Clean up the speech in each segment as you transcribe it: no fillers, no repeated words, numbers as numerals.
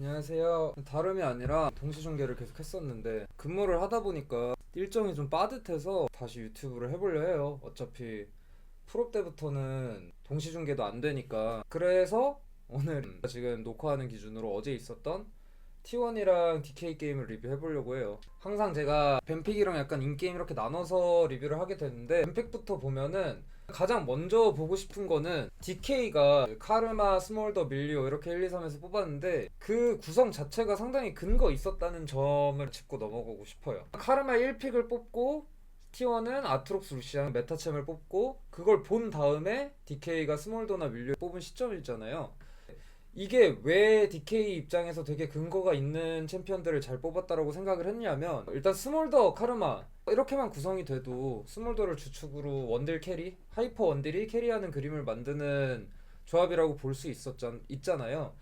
안녕하세요. 다름이 아니라 동시중계를 계속 했었는데 근무를 하다 보니까 일정이 좀 빠듯해서 다시 유튜브를 해보려 해요. 어차피 프로 때부터는 동시중계도 안 되니까. 그래서 오늘 지금 녹화하는 기준으로 어제 있었던 T1이랑 DK 게임을 리뷰해보려고 해요. 항상 제가 뱀픽이랑 약간 인게임 이렇게 나눠서 리뷰를 하게 되는데, 뱀픽부터 보면은 가장 먼저 보고 싶은 거는 DK가 카르마, 스몰더, 밀리오 이렇게 1, 2, 3에서 뽑았는데 그 구성 자체가 상당히 근거 있었다는 점을 짚고 넘어가고 싶어요. 카르마 1픽을 뽑고 T1은 아트록스, 루시안, 메타챔을 뽑고 그걸 본 다음에 DK가 스몰더나 밀리오 뽑은 시점이잖아요. 이게 왜 DK 입장에서 되게 근거가 있는 챔피언들을 잘 뽑았다라고 생각을 했냐면, 일단 스몰더, 카르마 이렇게만 구성이 돼도 스몰더를 주축으로 원딜 캐리, 하이퍼 원딜이 캐리하는 그림을 만드는 조합이라고 볼 수 있잖아요.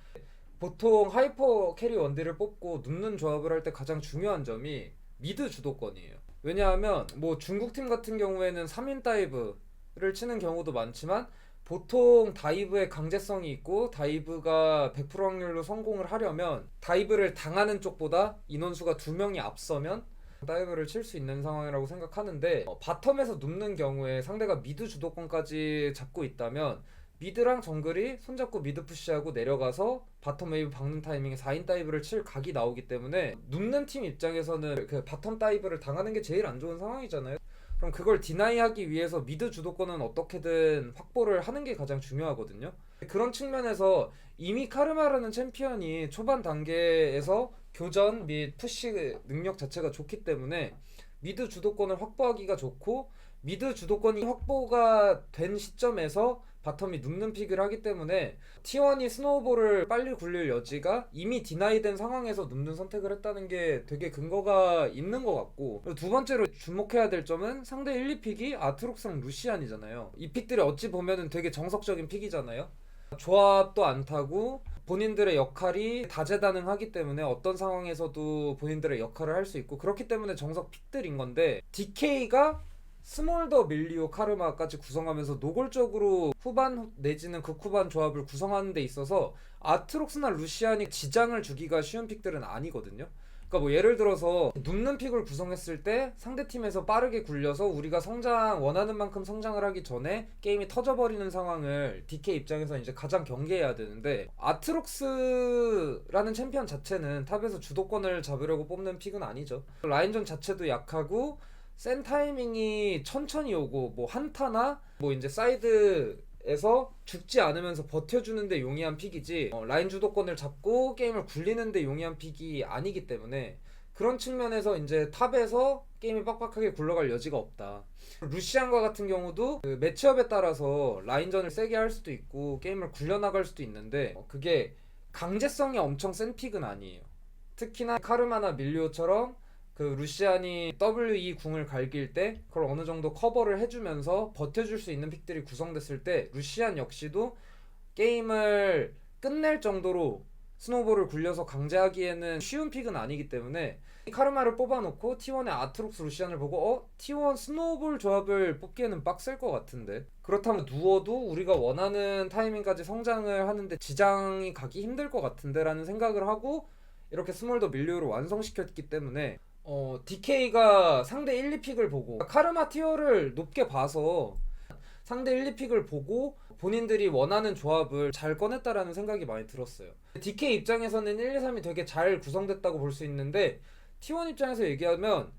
보통 하이퍼 캐리 원딜을 뽑고 눕는 조합을 할 때 가장 중요한 점이 미드 주도권이에요. 왜냐하면 뭐 중국 팀 같은 경우에는 3인 다이브를 치는 경우도 많지만, 보통 다이브의 강제성이 있고 다이브가 100% 확률로 성공을 하려면 다이브를 당하는 쪽보다 인원수가 2명이 앞서면 다이브를 칠 수 있는 상황이라고 생각하는데, 바텀에서 눕는 경우에 상대가 미드 주도권까지 잡고 있다면 미드랑 정글이 손잡고 미드 푸시하고 내려가서 바텀 웨이브 박는 타이밍에 4인 다이브를 칠 각이 나오기 때문에 눕는 팀 입장에서는 그 바텀 다이브를 당하는 게 제일 안 좋은 상황이잖아요. 그럼 그걸 디나이하기 위해서 미드 주도권은 어떻게든 확보를 하는 게 가장 중요하거든요. 그런 측면에서 이미 카르마라는 챔피언이 초반 단계에서 교전 및 푸시 능력 자체가 좋기 때문에 미드 주도권을 확보하기가 좋고, 미드 주도권이 확보가 된 시점에서 바텀이 눕는 픽을 하기 때문에 T1이 스노우볼을 빨리 굴릴 여지가 이미 디나이된 상황에서 눕는 선택을 했다는 게 되게 근거가 있는 것 같고, 두 번째로 주목해야 될 점은 상대 1, 2픽이 아트록스랑 루시안이잖아요. 이 픽들이 어찌 보면은 되게 정석적인 픽이잖아요. 조합도 안 타고 본인들의 역할이 다재다능하기 때문에 어떤 상황에서도 본인들의 역할을 할 수 있고, 그렇기 때문에 정석 픽들인 건데, DK가 스몰더, 밀리오, 카르마까지 구성하면서 노골적으로 후반 내지는 극후반 조합을 구성하는 데 있어서 아트록스나 루시안이 지장을 주기가 쉬운 픽들은 아니거든요. 그러니까 뭐 예를 들어서 눕는 픽을 구성했을 때 상대팀에서 빠르게 굴려서 우리가 원하는 만큼 성장을 하기 전에 게임이 터져버리는 상황을 DK 입장에서 이제 가장 경계해야 되는데, 아트록스라는 챔피언 자체는 탑에서 주도권을 잡으려고 뽑는 픽은 아니죠. 라인전 자체도 약하고 센 타이밍이 천천히 오고, 뭐 한타나 뭐 이제 사이드에서 죽지 않으면서 버텨주는데 용이한 픽이지, 라인 주도권을 잡고 게임을 굴리는데 용이한 픽이 아니기 때문에 그런 측면에서 이제 탑에서 게임이 빡빡하게 굴러갈 여지가 없다. 루시안과 같은 경우도 그 매치업에 따라서 라인전을 세게 할 수도 있고 게임을 굴려나갈 수도 있는데, 그게 강제성이 엄청 센 픽은 아니에요. 특히나 카르마나 밀리오처럼 그 루시안이 WE 궁을 갈길 때 그걸 어느 정도 커버를 해주면서 버텨줄 수 있는 픽들이 구성됐을 때 루시안 역시도 게임을 끝낼 정도로 스노우볼을 굴려서 강제하기에는 쉬운 픽은 아니기 때문에, 카르마를 뽑아놓고 T1의 아트록스, 루시안을 보고 T1 스노우볼 조합을 뽑기에는 빡셀 것 같은데, 그렇다면 누워도 우리가 원하는 타이밍까지 성장을 하는데 지장이 가기 힘들 것 같은데 라는 생각을 하고 이렇게 스몰더 밀리오를 완성시켰기 때문에, DK가 상대 1, 2픽을 보고 카르마 티어를 높게 봐서 상대 1, 2픽을 보고 본인들이 원하는 조합을 잘 꺼냈다라는 생각이 많이 들었어요. DK 입장에서는 1, 2, 3이 되게 잘 구성됐다고 볼 수 있는데, T1 입장에서 얘기하면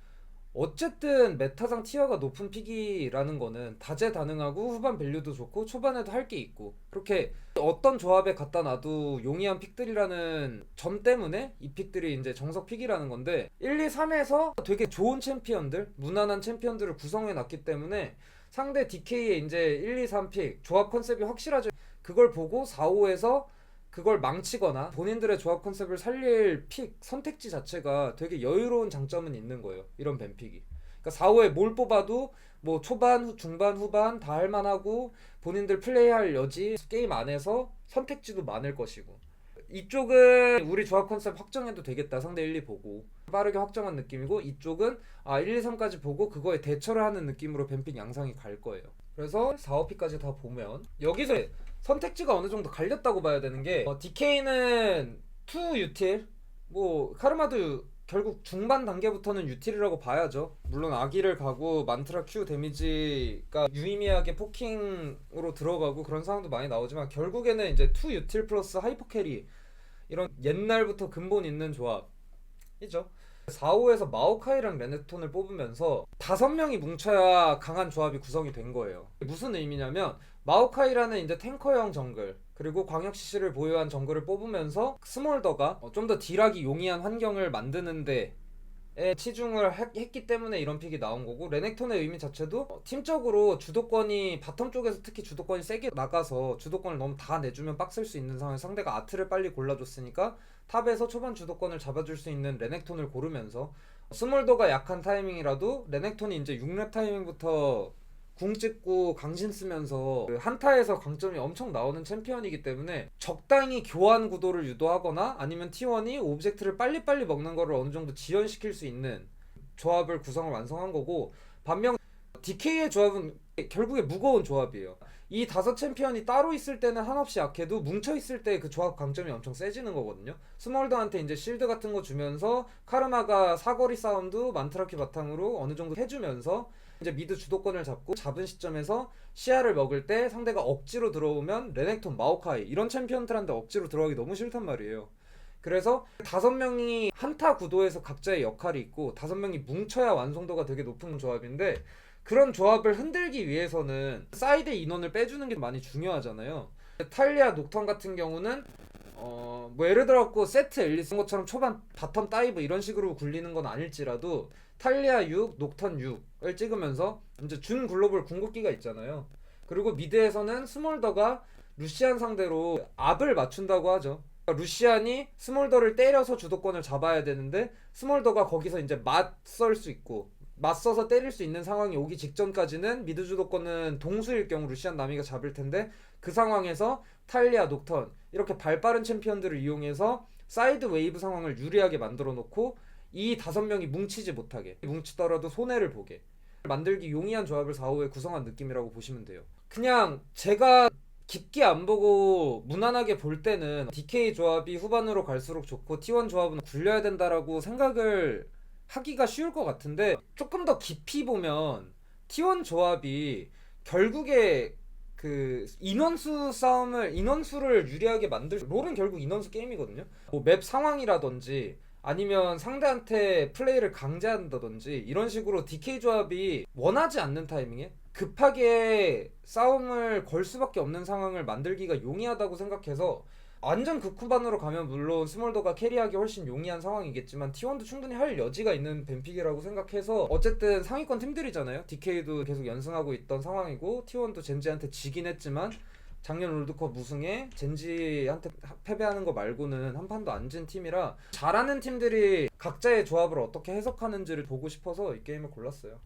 어쨌든 메타상 티어가 높은 픽이라는 거는 다재다능하고 후반 밸류도 좋고 초반에도 할 게 있고, 그렇게 어떤 조합에 갖다 놔도 용이한 픽들이라는 점 때문에 이 픽들이 이제 정석 픽이라는 건데, 1, 2, 3에서 되게 좋은 챔피언들, 무난한 챔피언들을 구성해 놨기 때문에 상대 DK의 이제 1, 2, 3픽 조합 컨셉이 확실하죠. 그걸 보고 4, 5에서 그걸 망치거나 본인들의 조합 컨셉을 살릴 픽 선택지 자체가 되게 여유로운 장점은 있는 거예요, 이런 뱀픽이. 그러니까 4, 5에 뭘 뽑아도 뭐 초반, 중반, 후반 다 할만하고 본인들 플레이할 여지, 게임 안에서 선택지도 많을 것이고, 이쪽은 우리 조합 컨셉 확정해도 되겠다, 상대 1, 2 보고 빠르게 확정한 느낌이고, 이쪽은 1, 2, 3까지 보고 그거에 대처를 하는 느낌으로 뱀픽 양상이 갈 거예요. 그래서 4, 5픽까지 다 보면 여기서 선택지가 어느 정도 갈렸다고 봐야 되는 게, DK는 투 유틸 뭐 카르마도 결국 중반 단계부터는 유틸이라고 봐야죠. 물론 아기를 가고 만트라 Q 데미지가 유의미하게 포킹으로 들어가고 그런 상황도 많이 나오지만 결국에는 이제 투 유틸 플러스 하이퍼 캐리 이런 옛날부터 근본 있는 조합이죠. 4호에서 마오카이랑 레넥톤을 뽑으면서 5명이 뭉쳐야 강한 조합이 구성이 된 거예요. 무슨 의미냐면 마오카이라는 이제 탱커형 정글 그리고 광역 CC를 보유한 정글을 뽑으면서 스몰더가 좀 더 딜하기 용이한 환경을 만드는데 치중을 했기 때문에 이런 픽이 나온 거고 레넥톤의 의미 자체도 팀적으로 주도권이 바텀 쪽에서 특히 주도권이 세게 나가서 주도권을 너무 다 내주면 빡셀 수 있는 상황에 상대가 아트를 빨리 골라줬으니까 탑에서 초반 주도권을 잡아줄 수 있는 레넥톤을 고르면서 스몰더가 약한 타이밍이라도 레넥톤이 이제 6렙 타이밍부터 궁 찍고 강신 쓰면서 그 한타에서 강점이 엄청 나오는 챔피언이기 때문에 적당히 교환 구도를 유도하거나 아니면 T1이 오브젝트를 빨리빨리 먹는 거를 어느 정도 지연시킬 수 있는 조합을 구성을 완성한 거고 반면 DK의 조합은 결국에 무거운 조합이에요. 이 5챔피언이 따로 있을 때는 한없이 약해도 뭉쳐있을 때 그 조합 강점이 엄청 세지는 거거든요. 스몰더한테 이제 실드 같은 거 주면서 카르마가 사거리 싸움도 만트라키 바탕으로 어느 정도 해주면서 이제 미드 주도권을 잡은 시점에서 시야를 먹을 때 상대가 억지로 들어오면 레넥톤, 마오카이 이런 챔피언들한테 억지로 들어가기 너무 싫단 말이에요. 그래서 5명이 한타 구도에서 각자의 역할이 있고 5명이 뭉쳐야 완성도가 되게 높은 조합인데 그런 조합을 흔들기 위해서는 사이드 인원을 빼주는 게 많이 중요하잖아요. 탈리아 녹턴 같은 경우는 뭐 예를 들어갖고 세트 앨리스 것처럼 초반 바텀 다이브 이런 식으로 굴리는 건 아닐지라도 탈리아 6, 녹턴 6을 찍으면서 이제 준 글로벌 궁극기가 있잖아요. 그리고 미드에서는 스몰더가 루시안 상대로 압을 맞춘다고 하죠. 그러니까 루시안이 스몰더를 때려서 주도권을 잡아야 되는데 스몰더가 거기서 이제 맞설 수 있고 맞서서 때릴 수 있는 상황이 오기 직전까지는 미드 주도권은 동수일 경우 루시안 나미가 잡을 텐데 그 상황에서 탈리아, 녹턴 이렇게 발빠른 챔피언들을 이용해서 사이드 웨이브 상황을 유리하게 만들어 놓고 이 5명이 뭉치지 못하게 뭉치더라도 손해를 보게 만들기 용이한 조합을 4호에 구성한 느낌이라고 보시면 돼요. 그냥 제가 깊게 안 보고 무난하게 볼 때는 DK 조합이 후반으로 갈수록 좋고 T1 조합은 굴려야 된다라고 생각을 하기가 쉬울 것 같은데 조금 더 깊이 보면 T1 조합이 결국에 그 인원수를 유리하게 만들 롤은 결국 인원수 게임이거든요. 뭐 맵 상황이라든지 아니면 상대한테 플레이를 강제한다든지 이런 식으로 DK 조합이 원하지 않는 타이밍에 급하게 싸움을 걸 수밖에 없는 상황을 만들기가 용이하다고 생각해서 완전 극후반으로 가면 물론 스몰더가 캐리하기 훨씬 용이한 상황이겠지만 T1도 충분히 할 여지가 있는 뱀픽이라고 생각해서 어쨌든 상위권 팀들이잖아요. DK도 계속 연승하고 있던 상황이고 T1도 젠지한테 지긴 했지만 작년 롤드컵 우승에 젠지한테 패배하는 거 말고는 한 판도 안 진 팀이라 잘하는 팀들이 각자의 조합을 어떻게 해석하는지를 보고 싶어서 이 게임을 골랐어요.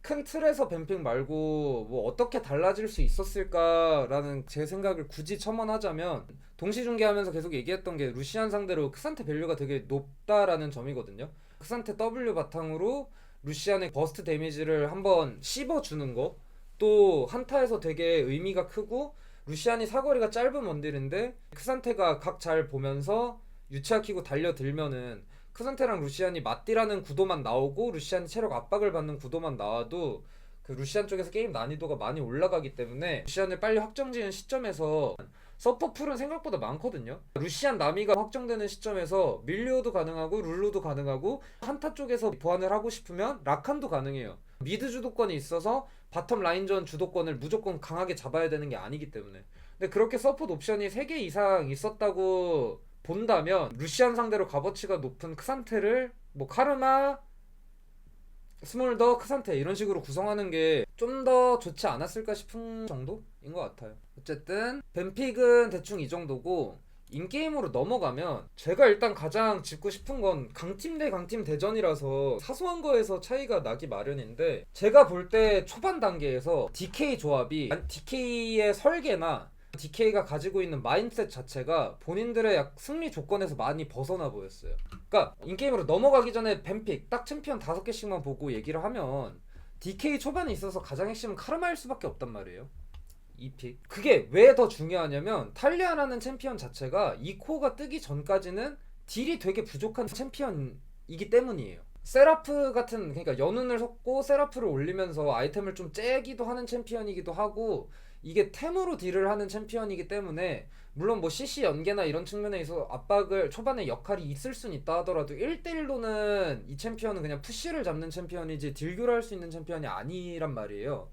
큰 틀에서 뱀픽 말고 뭐 어떻게 달라질 수 있었을까라는 제 생각을 굳이 첨언하자면 동시 중계하면서 계속 얘기했던 게 루시안 상대로 크산테 밸류가 되게 높다라는 점이거든요. 크산테 W 바탕으로 루시안의 버스트 데미지를 한번 씹어주는 거 또 한타에서 되게 의미가 크고 루시안이 사거리가 짧은 원딜인데 크산테가 각 잘 보면서 유치아 키고 달려들면은 크산테랑 루시안이 맞디라는 구도만 나오고 루시안이 체력 압박을 받는 구도만 나와도 그 루시안 쪽에서 게임 난이도가 많이 올라가기 때문에 루시안을 빨리 확정지은 시점에서 서포 풀은 생각보다 많거든요. 루시안 나미가 확정되는 시점에서 밀리오도 가능하고 룰루도 가능하고 한타 쪽에서 보완을 하고 싶으면 라칸도 가능해요. 미드 주도권이 있어서 바텀 라인전 주도권을 무조건 강하게 잡아야 되는 게 아니기 때문에. 근데 그렇게 서포트 옵션이 3개 이상 있었다고 본다면 루시안 상대로 값어치가 높은 크산테를 뭐 카르마, 스몰더, 크산테 이런 식으로 구성하는 게 좀 더 좋지 않았을까 싶은 정도인 것 같아요. 어쨌든 뱀픽은 대충 이 정도고 인게임으로 넘어가면 제가 일단 가장 짚고 싶은 건 강팀 대 강팀 대전이라서 사소한 거에서 차이가 나기 마련인데 제가 볼 때 초반 단계에서 DK 조합이 DK의 설계나 DK가 가지고 있는 마인드셋 자체가 본인들의 승리 조건에서 많이 벗어나 보였어요. 그러니까 인게임으로 넘어가기 전에 뱀픽 딱 챔피언 5개씩만 보고 얘기를 하면 DK 초반에 있어서 가장 핵심은 카르마일 수밖에 없단 말이에요. 이 픽. 그게 왜 더 중요하냐면 탈리아라는 챔피언 자체가 2코어가 뜨기 전까지는 딜이 되게 부족한 챔피언이기 때문이에요. 세라프 같은, 그러니까 연운을 섞고 세라프를 올리면서 아이템을 좀 째기도 하는 챔피언이기도 하고, 이게 템으로 딜을 하는 챔피언이기 때문에 물론 뭐 CC 연계나 이런 측면에 있어서 압박을 초반에 역할이 있을 순 있다 하더라도 1대1로는 이 챔피언은 그냥 푸시를 잡는 챔피언이지 딜교를 할 수 있는 챔피언이 아니란 말이에요.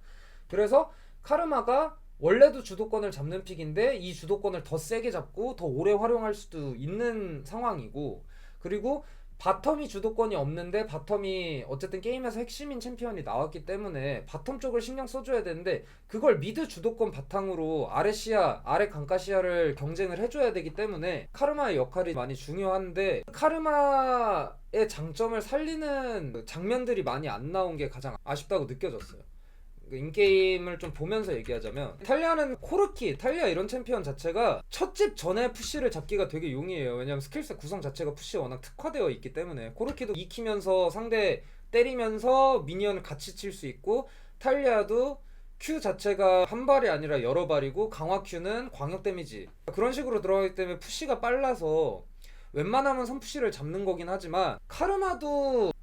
그래서 카르마가 원래도 주도권을 잡는 픽인데 이 주도권을 더 세게 잡고 더 오래 활용할 수도 있는 상황이고, 그리고 바텀이 주도권이 없는데 바텀이 어쨌든 게임에서 핵심인 챔피언이 나왔기 때문에 바텀 쪽을 신경 써줘야 되는데, 그걸 미드 주도권 바탕으로 아래 시야, 아래 강가 시야를 경쟁을 해줘야 되기 때문에 카르마의 역할이 많이 중요한데, 카르마의 장점을 살리는 장면들이 많이 안 나온 게 가장 아쉽다고 느껴졌어요. 인게임을 좀 보면서 얘기하자면, 탈리아는 코르키, 탈리아 이런 챔피언 자체가 첫 집 전에 푸시를 잡기가 되게 용이해요. 왜냐면 스킬셋 구성 자체가 푸시에 워낙 특화되어 있기 때문에. 코르키도 익히면서 상대 때리면서 미니언을 같이 칠 수 있고, 탈리아도 Q 자체가 한 발이 아니라 여러 발이고 강화 Q는 광역 데미지 그런 식으로 들어가기 때문에 푸시가 빨라서 웬만하면 선푸시를 잡는 거긴 하지만, 카르마도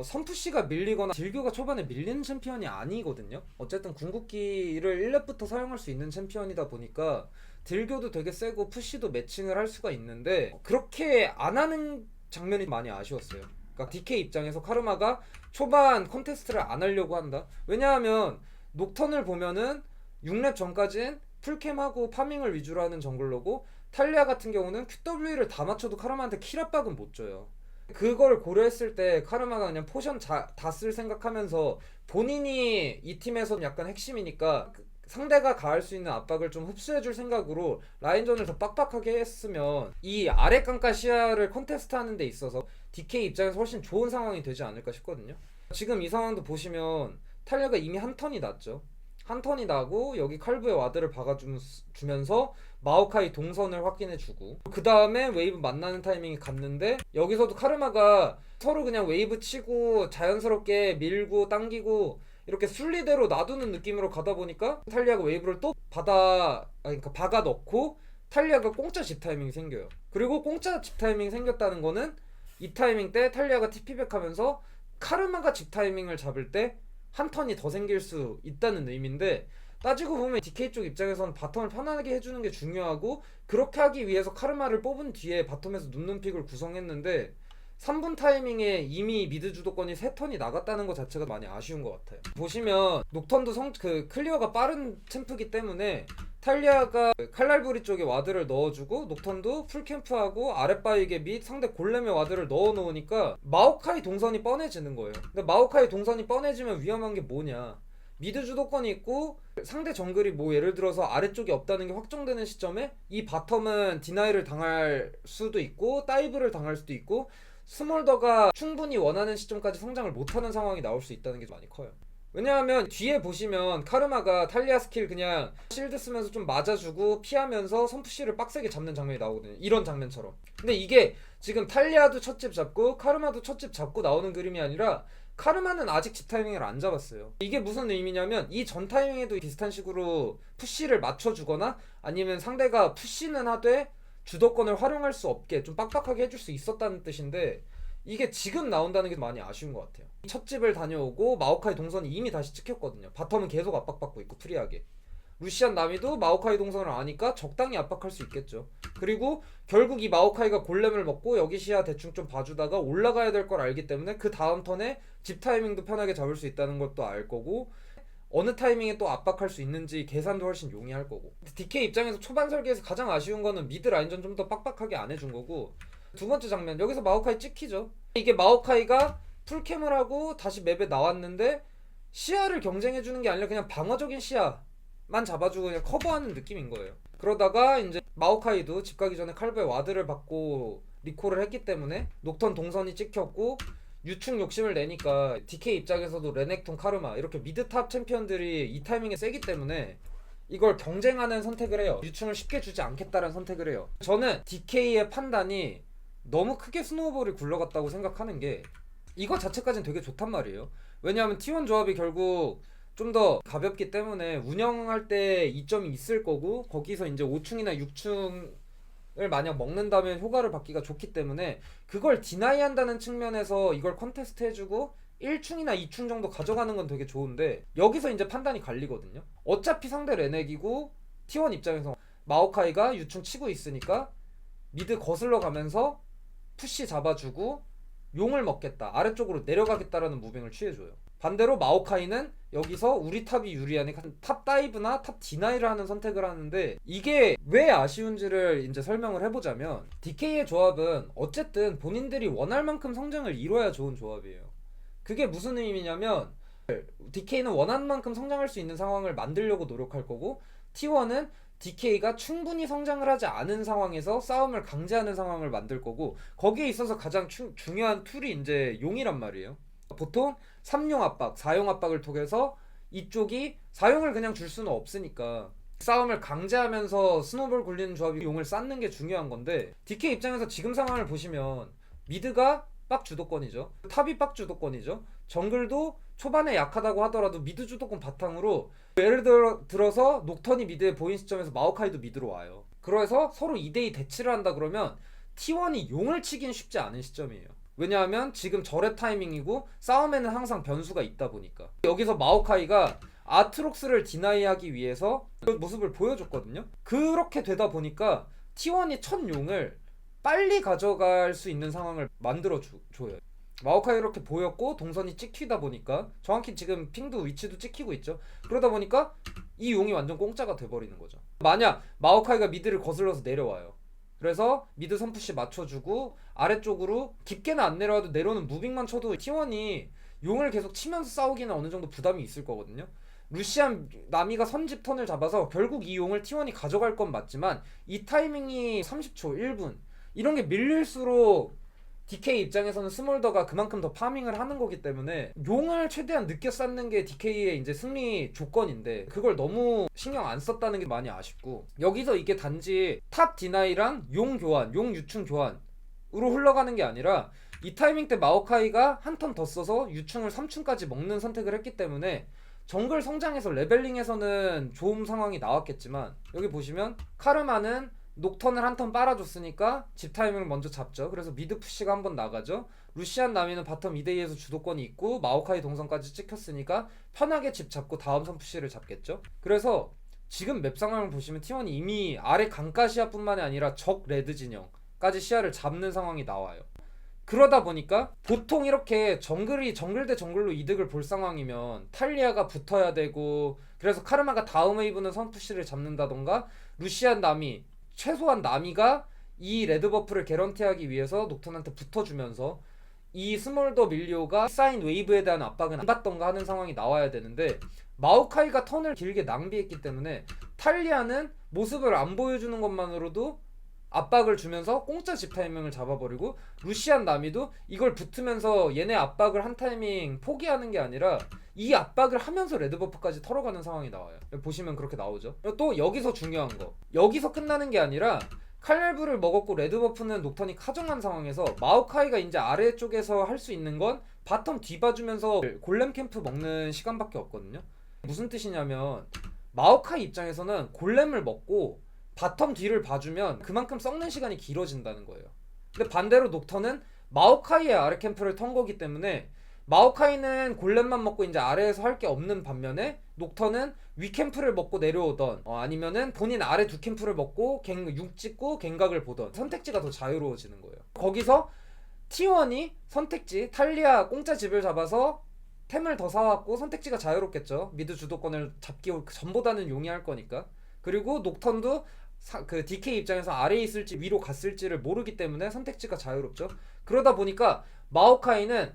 선푸시가 밀리거나 딜교가 초반에 밀리는 챔피언이 아니거든요. 어쨌든 궁극기를 1렙부터 사용할 수 있는 챔피언이다 보니까 딜교도 되게 세고 푸시도 매칭을 할 수가 있는데, 그렇게 안 하는 장면이 많이 아쉬웠어요. 그러니까 DK 입장에서 카르마가 초반 컨테스트를 안 하려고 한다. 왜냐하면 녹턴을 보면은 6렙 전까진 풀캠하고 파밍을 위주로 하는 정글러고, 탈리아 같은 경우는 QW를 다 맞춰도 카르마한테 킬 압박은 못 줘요. 그걸 고려했을 때 카르마가 그냥 포션 다 쓸 생각하면서, 본인이 이 팀에서 약간 핵심이니까 상대가 가할 수 있는 압박을 좀 흡수해줄 생각으로 라인전을 더 빡빡하게 했으면 이 아래 깡까 시야를 컨테스트 하는 데 있어서 DK 입장에서 훨씬 좋은 상황이 되지 않을까 싶거든요. 지금 이 상황도 보시면 탈리아가 이미 한 턴이 났죠. 한 턴이 나고 여기 칼부의 와드를 박아주면서 마오카이 동선을 확인해주고, 그 다음에 웨이브 만나는 타이밍이 갔는데 여기서도 카르마가 서로 그냥 웨이브 치고 자연스럽게 밀고 당기고 이렇게 순리대로 놔두는 느낌으로 가다 보니까 탈리아가 웨이브를 또 그러니까 박아 넣고 탈리아가 공짜 집 타이밍이 생겨요. 그리고 공짜 집 타이밍이 생겼다는 거는 이 타이밍 때 탈리아가 TP백 하면서 카르마가 집 타이밍을 잡을 때 한 턴이 더 생길 수 있다는 의미인데, 따지고 보면 DK 쪽 입장에서는 바텀을 편안하게 해주는 게 중요하고, 그렇게 하기 위해서 카르마를 뽑은 뒤에 바텀에서 눕는 픽을 구성했는데 3분 타이밍에 이미 미드 주도권이 3턴이 나갔다는 것 자체가 많이 아쉬운 것 같아요. 보시면 녹턴도 클리어가 빠른 챔프기 때문에 탈리아가 칼날부리 쪽에 와드를 넣어주고, 녹턴도 풀캠프하고 아랫바위게 및 상대 골렘의 와드를 넣어놓으니까 마오카이 동선이 뻔해지는 거예요. 근데 마오카이 동선이 뻔해지면 위험한 게 뭐냐, 미드 주도권이 있고 상대 정글이 뭐 예를 들어서 아래쪽이 없다는 게 확정되는 시점에 이 바텀은 디나이를 당할 수도 있고 다이브를 당할 수도 있고, 스몰더가 충분히 원하는 시점까지 성장을 못하는 상황이 나올 수 있다는 게 많이 커요. 왜냐하면 뒤에 보시면 카르마가 탈리아 스킬 그냥 실드 쓰면서 좀 맞아주고 피하면서 선푸시를 빡세게 잡는 장면이 나오거든요. 이런 장면처럼. 근데 이게 지금 탈리아도 첫집 잡고 카르마도 첫집 잡고 나오는 그림이 아니라, 카르마는 아직 집 타이밍을 안 잡았어요. 이게 무슨 의미냐면 이 전 타이밍에도 비슷한 식으로 푸시를 맞춰주거나 아니면 상대가 푸시는 하되 주도권을 활용할 수 없게 좀 빡빡하게 해줄 수 있었다는 뜻인데, 이게 지금 나온다는 게 많이 아쉬운 것 같아요. 첫 집을 다녀오고 마오카이 동선이 이미 다시 찍혔거든요. 바텀은 계속 압박받고 있고 프리하게. 루시안 나미도 마오카이 동선을 아니까 적당히 압박할 수 있겠죠. 그리고 결국 이 마오카이가 골렘을 먹고 여기 시야 대충 좀 봐주다가 올라가야 될 걸 알기 때문에 그 다음 턴에 집 타이밍도 편하게 잡을 수 있다는 것도 알 거고, 어느 타이밍에 또 압박할 수 있는지 계산도 훨씬 용이할 거고. DK 입장에서 초반 설계에서 가장 아쉬운 거는 미드 라인전 좀 더 빡빡하게 안 해준 거고, 두 번째 장면 여기서 마오카이 찍히죠. 이게 마오카이가 풀캠을 하고 다시 맵에 나왔는데 시야를 경쟁해주는 게 아니라 그냥 방어적인 시야만 잡아주고 그냥 커버하는 느낌인 거예요. 그러다가 이제 마오카이도 집 가기 전에 칼부의 와드를 받고 리콜을 했기 때문에 녹턴 동선이 찍혔고, 유충 욕심을 내니까 DK 입장에서도 레넥톤, 카르마 이렇게 미드탑 챔피언들이 이 타이밍에 세기 때문에 이걸 경쟁하는 선택을 해요. 유충을 쉽게 주지 않겠다는 선택을 해요. 저는 DK의 판단이 너무 크게 스노우볼이 굴러갔다고 생각하는 게, 이거 자체까지는 되게 좋단 말이에요. 왜냐하면 T1 조합이 결국 좀 더 가볍기 때문에 운영할 때 이점이 있을 거고, 거기서 이제 5충이나 6충 만약 먹는다면 효과를 받기가 좋기 때문에 그걸 디나이 한다는 측면에서 이걸 컨테스트 해주고 1충이나 2충 정도 가져가는 건 되게 좋은데 여기서 이제 판단이 갈리거든요. 어차피 상대 레넥이고 T1 입장에서 마오카이가 유충 치고 있으니까 미드 거슬러 가면서 푸시 잡아주고 용을 먹겠다, 아래쪽으로 내려가겠다라는 무빙을 취해줘요. 반대로 마오카이는 여기서 우리 탑이 유리하니까 탑 다이브나 탑 디나이를 하는 선택을 하는데, 이게 왜 아쉬운지를 이제 설명을 해보자면 DK의 조합은 어쨌든 본인들이 원할 만큼 성장을 이뤄야 좋은 조합이에요. 그게 무슨 의미냐면 DK는 원하는 만큼 성장할 수 있는 상황을 만들려고 노력할 거고, T1은 DK가 충분히 성장을 하지 않은 상황에서 싸움을 강제하는 상황을 만들 거고, 거기에 있어서 가장 중요한 툴이 이제 용이란 말이에요. 보통 3용 압박, 4용 압박을 통해서 이쪽이 4용을 그냥 줄 수는 없으니까 싸움을 강제하면서 스노볼 굴리는 조합이 용을 쌓는 게 중요한 건데, DK 입장에서 지금 상황을 보시면 미드가 빡 주도권이죠. 탑이 빡 주도권이죠. 정글도 초반에 약하다고 하더라도 미드 주도권 바탕으로, 예를 들어서 녹턴이 미드에 보인 시점에서 마오카이도 미드로 와요. 그래서 서로 2대2 대치를 한다 그러면 T1이 용을 치긴 쉽지 않은 시점이에요. 왜냐하면 지금 절의 타이밍이고 싸움에는 항상 변수가 있다 보니까. 여기서 마오카이가 아트록스를 디나이하기 위해서 그 모습을 보여줬거든요. 그렇게 되다 보니까 T1이 첫 용을 빨리 가져갈 수 있는 상황을 만들어줘요. 마오카이 이렇게 보였고 동선이 찍히다 보니까 정확히 지금 핑도 위치도 찍히고 있죠. 그러다 보니까 이 용이 완전 공짜가 돼버리는 거죠. 만약 마오카이가 미드를 거슬러서 내려와요. 그래서 미드 선푸시 맞춰주고 아래쪽으로 깊게는 안 내려와도 내려오는 무빙만 쳐도 T1이 용을 계속 치면서 싸우기는 어느 정도 부담이 있을 거거든요. 루시안 나미가 선집 턴을 잡아서 결국 이 용을 T1이 가져갈 건 맞지만 이 타이밍이 30초, 1분 이런 게 밀릴수록 DK 입장에서는 스몰더가 그만큼 더 파밍을 하는 거기 때문에 용을 최대한 늦게 쌓는 게 DK의 이제 승리 조건인데, 그걸 너무 신경 안 썼다는 게 많이 아쉽고, 여기서 이게 단지 탑 디나이랑 용 교환, 용 유충 교환으로 흘러가는 게 아니라 이 타이밍 때 마오카이가 한 턴 더 써서 유충을 3충까지 먹는 선택을 했기 때문에 정글 성장에서 레벨링에서는 좋은 상황이 나왔겠지만, 여기 보시면 카르마는 녹턴을 한 턴 빨아줬으니까 집 타이밍을 먼저 잡죠. 그래서 미드 푸시가 한번 나가죠. 루시안 나미는 바텀 2대2에서 주도권이 있고 마오카이 동선까지 찍혔으니까 편하게 집 잡고 다음 선 푸시를 잡겠죠. 그래서 지금 맵 상황을 보시면 T1이 이미 아래 강가 시야뿐만이 아니라 적 레드 진영까지 시야를 잡는 상황이 나와요. 그러다 보니까 보통 이렇게 정글 대 정글로 이득을 볼 상황이면 탈리아가 붙어야 되고, 그래서 카르마가 다음 웨이브는 선푸시를 잡는다던가, 루시안 나미, 최소한 나미가 이 레드 버프를 개런티하기 위해서 녹턴한테 붙어주면서 이 스몰더 밀리오가 사인 웨이브에 대한 압박은 안 받던가 하는 상황이 나와야 되는데, 마오카이가 턴을 길게 낭비했기 때문에 탈리아는 모습을 안 보여주는 것만으로도 압박을 주면서 공짜 집 타이밍을 잡아버리고, 루시안 나미도 이걸 붙으면서 얘네 압박을 한 타이밍 포기하는 게 아니라 이 압박을 하면서 레드버프까지 털어가는 상황이 나와요. 보시면 그렇게 나오죠. 또 여기서 중요한 거, 여기서 끝나는 게 아니라 칼날부를 먹었고 레드버프는 녹턴이 카정한 상황에서 마오카이가 이제 아래쪽에서 할 수 있는 건 바텀 뒤봐주면서 골렘 캠프 먹는 시간밖에 없거든요. 무슨 뜻이냐면 마오카이 입장에서는 골렘을 먹고 바텀 뒤를 봐주면 그만큼 썩는 시간이 길어진다는 거예요. 근데 반대로 녹턴은 마오카이의 아래 캠프를 턴 거기 때문에 마오카이는 골렘만 먹고 이제 아래에서 할 게 없는 반면에 녹턴은 위 캠프를 먹고 내려오던 아니면은 본인 아래 두 캠프를 먹고 6 찍고 갱각을 보던 선택지가 더 자유로워지는 거예요. 거기서 T1이 선택지 탈리아 공짜 집을 잡아서 템을 더 사왔고 선택지가 자유롭겠죠. 미드 주도권을 잡기 전보다는 용이할 거니까. 그리고 녹턴도 그 DK 입장에서 아래에 있을지 위로 갔을지를 모르기 때문에 선택지가 자유롭죠. 그러다 보니까 마오카이는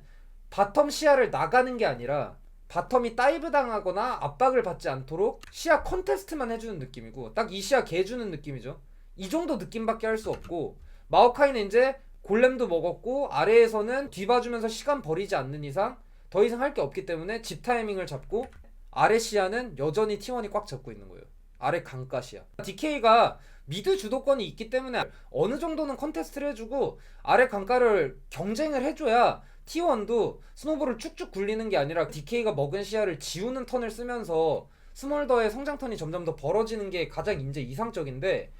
바텀 시야를 나가는 게 아니라 바텀이 다이브 당하거나 압박을 받지 않도록 시야 컨테스트만 해주는 느낌이고, 딱 이 시야 개주는 느낌이죠. 이 정도 느낌밖에 할 수 없고, 마오카이는 이제 골렘도 먹었고 아래에서는 뒤봐주면서 시간 버리지 않는 이상 더 이상 할 게 없기 때문에 집 타이밍을 잡고, 아래 시야는 여전히 T1이 꽉 잡고 있는 거예요. 아래 강가 시야. DK가 미드 주도권이 있기 때문에 어느 정도는 컨테스트를 해주고 아래 강가를 경쟁을 해줘야 T1도 스노볼을 쭉쭉 굴리는 게 아니라 DK가 먹은 시야를 지우는 턴을 쓰면서 스몰더의 성장 턴이 점점 더 벌어지는 게 가장 이제 이상적인데,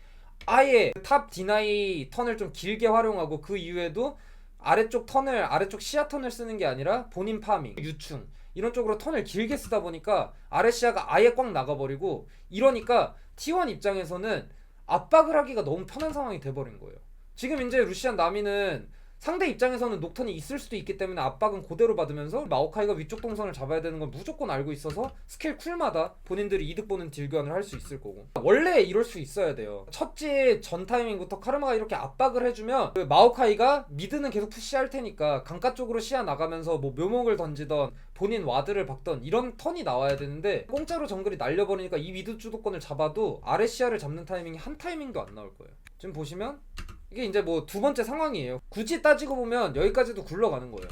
아예 탑 디나이 턴을 좀 길게 활용하고 그 이후에도 아래쪽 시야 턴을 쓰는 게 아니라 본인 파밍, 유충 이런 쪽으로 턴을 길게 쓰다 보니까 아래 시야가 아예 꽉 나가버리고, 이러니까 T1 입장에서는 압박을 하기가 너무 편한 상황이 돼버린 거예요. 지금 이제 루시안 나미는 상대 입장에서는 녹턴이 있을 수도 있기 때문에 압박은 그대로 받으면서 마오카이가 위쪽 동선을 잡아야 되는 건 무조건 알고 있어서 스킬 쿨마다 본인들이 이득 보는 딜 교환을 할 수 있을 거고, 원래 이럴 수 있어야 돼요. 첫째 전 타이밍부터 카르마가 이렇게 압박을 해주면 그 마오카이가 미드는 계속 푸시할 테니까 강가 쪽으로 시야 나가면서 뭐 묘목을 던지던 본인 와드를 박던 이런 턴이 나와야 되는데, 공짜로 정글이 날려버리니까 이 미드 주도권을 잡아도 아래 시야를 잡는 타이밍이 한 타이밍도 안 나올 거예요. 지금 보시면 이게 이제 뭐 두 번째 상황이에요. 굳이 따지고 보면 여기까지도 굴러가는 거예요.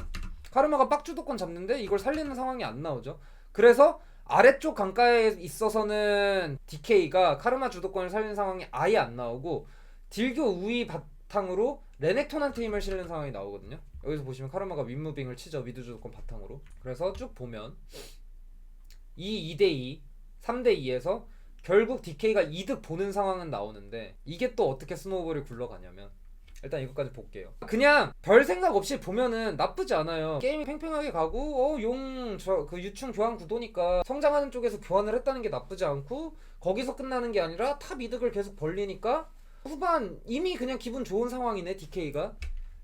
카르마가 빡주도권 잡는데 이걸 살리는 상황이 안 나오죠. 그래서 아래쪽 강가에 있어서는 DK가 카르마 주도권을 살리는 상황이 아예 안 나오고, 딜교 우위 바탕으로 레넥톤한테 힘을 실는 상황이 나오거든요. 여기서 보시면 카르마가 윗무빙을 치죠, 미드 주도권 바탕으로. 그래서 쭉 보면 이 2대2, 3대2에서 결국 DK가 이득 보는 상황은 나오는데, 이게 또 어떻게 스노우볼이 굴러가냐면, 일단 이것까지 볼게요. 그냥 별 생각 없이 보면은 나쁘지 않아요. 게임이 팽팽하게 가고 그 유충 교환 구도니까 성장하는 쪽에서 교환을 했다는 게 나쁘지 않고, 거기서 끝나는 게 아니라 탑 이득을 계속 벌리니까 후반 이미 그냥 기분 좋은 상황이네 DK가.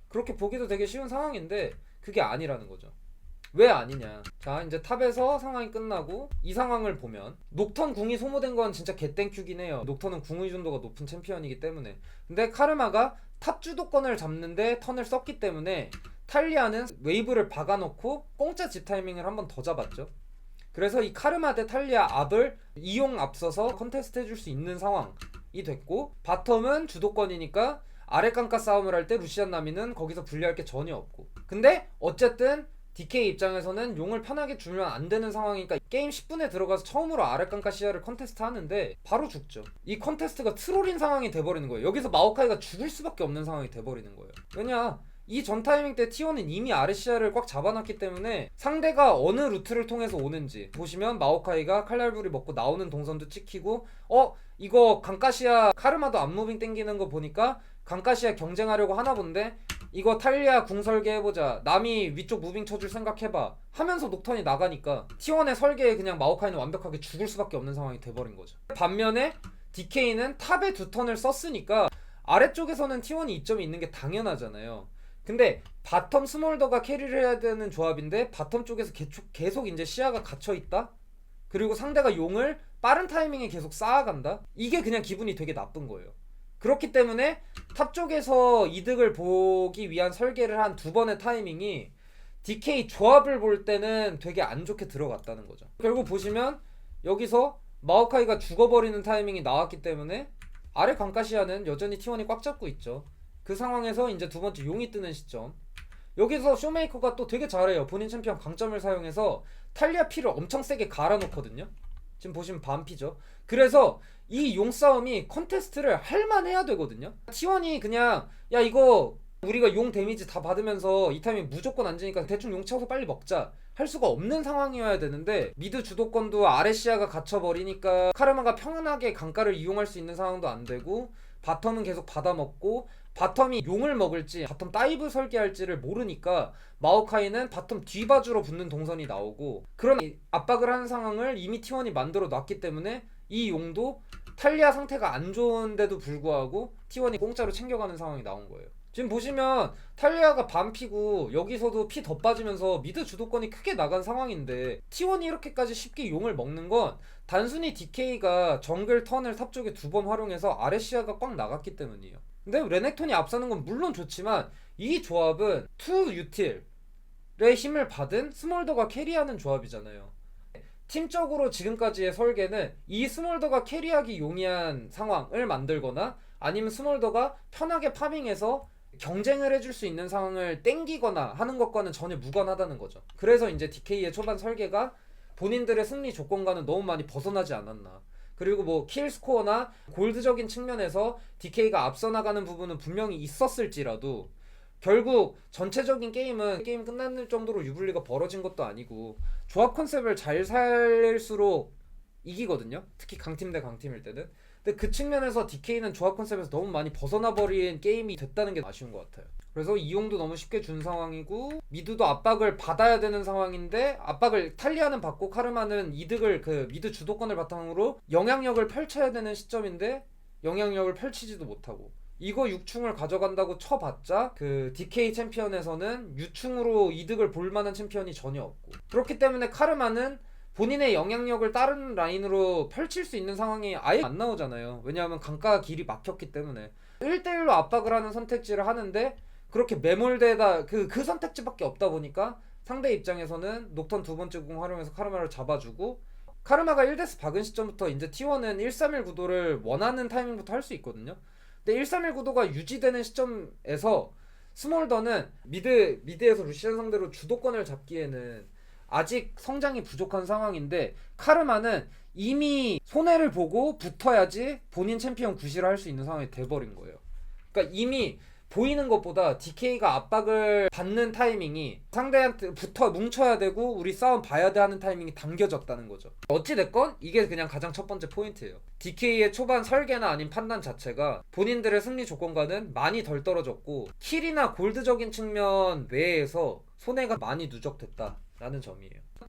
그렇게 보기도 되게 쉬운 상황인데 그게 아니라는 거죠. 왜 아니냐. 자, 이제 탑에서 상황이 끝나고 이 상황을 보면 녹턴 궁이 소모된 건 진짜 개땡큐긴 해요. 녹턴은 궁 의존도가 높은 챔피언이기 때문에. 근데 카르마가 탑 주도권을 잡는데 턴을 썼기 때문에 탈리아는 웨이브를 박아놓고 공짜 집 타이밍을 한 번 더 잡았죠. 그래서 이 카르마 대 탈리아 압을 이용 앞서서 컨테스트 해줄 수 있는 상황이 됐고, 바텀은 주도권이니까 아래 깡가 싸움을 할 때 루시안 나미는 거기서 불리할 게 전혀 없고, 근데 어쨌든 DK 입장에서는 용을 편하게 주면 안 되는 상황이니까 게임 10분에 들어가서 처음으로 아랫강가 시야를 컨테스트 하는데 바로 죽죠. 이 컨테스트가 트롤인 상황이 돼버리는 거예요. 여기서 마오카이가 죽을 수밖에 없는 상황이 돼버리는 거예요. 왜냐, 이 전 타이밍 때 T1은 이미 아래 시야를 꽉 잡아놨기 때문에 상대가 어느 루트를 통해서 오는지 보시면 마오카이가 칼날부리 먹고 나오는 동선도 찍히고, 이거 강가시야 카르마도 앞무빙 땡기는 거 보니까 강가시야 경쟁하려고 하나 본데, 이거 탈리아 궁 설계해보자, 남이 위쪽 무빙 쳐줄 생각해봐 하면서 녹턴이 나가니까 T1의 설계에 그냥 마오카이는 완벽하게 죽을 수밖에 없는 상황이 돼버린 거죠. 반면에 DK는 탑에 두 턴을 썼으니까 아래쪽에서는 T1이 이점이 있는 게 당연하잖아요. 근데 바텀 스몰더가 캐리를 해야 되는 조합인데 바텀 쪽에서 계속 이제 시야가 갇혀있다? 그리고 상대가 용을 빠른 타이밍에 계속 쌓아간다? 이게 그냥 기분이 되게 나쁜 거예요. 그렇기 때문에 탑 쪽에서 이득을 보기 위한 설계를 한 두 번의 타이밍이 DK 조합을 볼 때는 되게 안 좋게 들어갔다는 거죠. 결국 보시면 여기서 마오카이가 죽어버리는 타이밍이 나왔기 때문에 아래 강가시아는 여전히 T1이 꽉 잡고 있죠. 그 상황에서 이제 두 번째 용이 뜨는 시점, 여기서 쇼메이커가 또 되게 잘해요. 본인 챔피언 강점을 사용해서 탈리아 피를 엄청 세게 갈아놓거든요. 지금 보시면 반피죠. 그래서 이 용싸움이 컨테스트를 할만해야 되거든요. T1이 그냥 야 이거 우리가 용 데미지 다 받으면서 이 타이밍 무조건 안 지니까 대충 용 차서 빨리 먹자 할 수가 없는 상황이어야 되는데, 미드 주도권도 아래 시야가 갇혀버리니까 카르마가 편안하게 강가를 이용할 수 있는 상황도 안 되고, 바텀은 계속 받아먹고, 바텀이 용을 먹을지 바텀 다이브 설계할지를 모르니까 마오카이는 바텀 뒤바주로 붙는 동선이 나오고, 그런 압박을 하는 상황을 이미 T1이 만들어 놨기 때문에 이 용도 탈리아 상태가 안 좋은데도 불구하고 T1이 공짜로 챙겨가는 상황이 나온 거예요. 지금 보시면 탈리아가 반피고 여기서도 피 더 빠지면서 미드 주도권이 크게 나간 상황인데, T1이 이렇게까지 쉽게 용을 먹는 건 단순히 DK가 정글 턴을 탑 쪽에 두 번 활용해서 아래 시야가 꽉 나갔기 때문이에요. 근데 레넥톤이 앞서는 건 물론 좋지만 이 조합은 투 유틸의 힘을 받은 스몰더가 캐리하는 조합이잖아요. 팀적으로 지금까지의 설계는 이 스몰더가 캐리하기 용이한 상황을 만들거나, 아니면 스몰더가 편하게 파밍해서 경쟁을 해줄 수 있는 상황을 땡기거나 하는 것과는 전혀 무관하다는 거죠. 그래서 이제 DK의 초반 설계가 본인들의 승리 조건과는 너무 많이 벗어나지 않았나. 그리고 뭐 킬스코어나 골드적인 측면에서 DK가 앞서 나가는 부분은 분명히 있었을지라도 결국 전체적인 게임 끝날 정도로 유불리가 벌어진 것도 아니고, 조합 컨셉을 잘 살릴수록 이기거든요. 특히 강팀 대 강팀일 때는. 근데 그 측면에서 DK는 조합 컨셉에서 너무 많이 벗어나 버린 게임이 됐다는 게 아쉬운 것 같아요. 그래서 이용도 너무 쉽게 준 상황이고 미드도 압박을 받아야 되는 상황인데 압박을 탈리아는 받고 카르마는 이득을 그 미드 주도권을 바탕으로 영향력을 펼쳐야 되는 시점인데 영향력을 펼치지도 못하고 이거 6충을 가져간다고 쳐봤자 그 DK 챔피언에서는 유충으로 이득을 볼 만한 챔피언이 전혀 없고 그렇기 때문에 카르마는 본인의 영향력을 다른 라인으로 펼칠 수 있는 상황이 아예 안 나오잖아요. 왜냐하면 강가가 길이 막혔기 때문에 1대1로 압박을 하는 선택지를 하는데 그렇게 매몰되다 그 선택지밖에 없다 보니까 상대 입장에서는 녹턴 두 번째 궁 활용해서 카르마를 잡아주고 카르마가 1데스 박은 시점부터 이제 T1은 131 구도를 원하는 타이밍부터 할 수 있거든요. 근데 131 구도가 유지되는 시점에서 스몰더는 미드에서 루시안 상대로 주도권을 잡기에는 아직 성장이 부족한 상황인데 카르마는 이미 손해를 보고 붙어야지 본인 챔피언 구실을 할 수 있는 상황이 돼버린 거예요. 그러니까 이미 보이는 것보다 DK가 압박을 받는 타이밍이 상대한테 붙어 뭉쳐야 되고 우리 싸움 봐야 돼 하는 타이밍이 당겨졌다는 거죠. 어찌됐건 이게 그냥 가장 첫 번째 포인트예요. DK의 초반 설계나 아닌 판단 자체가 본인들의 승리 조건과는 많이 덜 떨어졌고 킬이나 골드적인 측면 외에서 손해가 많이 누적됐다라는 점이에요.